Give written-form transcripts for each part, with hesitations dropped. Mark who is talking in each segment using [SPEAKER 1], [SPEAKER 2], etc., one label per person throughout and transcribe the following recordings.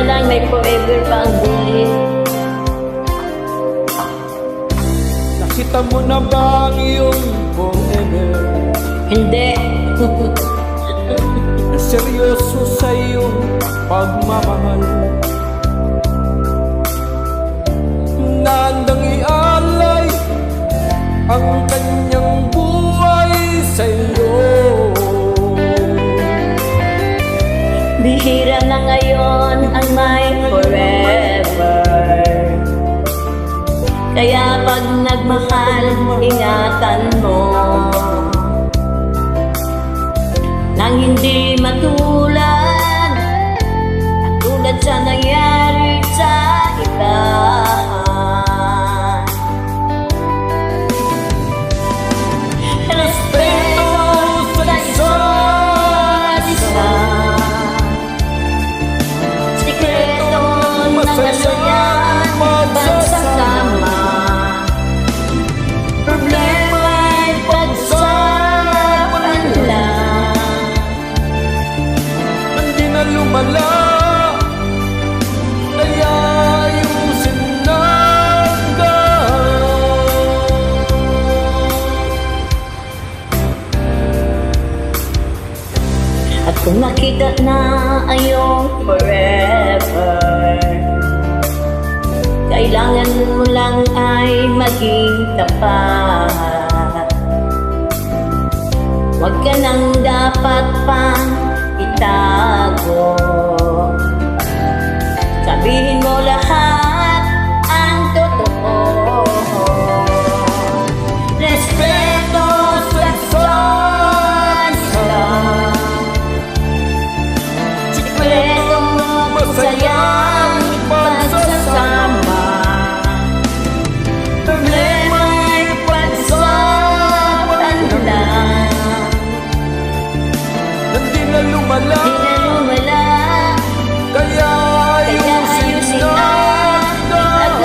[SPEAKER 1] lang may forever pa ang buhay.
[SPEAKER 2] Nakita mo na ba ang iyong forever?
[SPEAKER 1] Hindi.
[SPEAKER 2] Na seryoso sa iyong pagmamahal, na handang ialay ang kanyang buhay sa iyo.
[SPEAKER 1] Bihira na ngayon ang may forever. Kaya pag nagmahal, ingatan mo nang hindi matulad sa nangyari sa iba. Respeto sa isa't isa, sikreto ng masayang pagsasama. Problema'y pagsapan lang,
[SPEAKER 2] Hindi na lumala, kaya ayusin natin.
[SPEAKER 1] at kung nakita na ang iyong forever, kailangan mo lang ay maging tapat. Huwag ka nang dapat pang itago. Sabihin mo lahat ang totoo. Respeto sa isa't isa, sikreto masayang pagsasama. Problema'y pagsapan lang,
[SPEAKER 2] Hindi na lumala,
[SPEAKER 1] di na lumala.
[SPEAKER 2] kaya ayusin natin.
[SPEAKER 1] agad.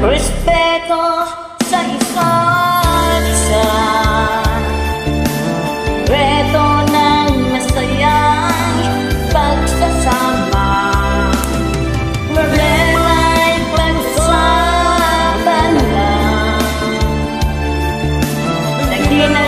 [SPEAKER 1] Respeto sa isa't isa, reto ng masayang pagsasama. Problema'y pagsaban lang, nang di na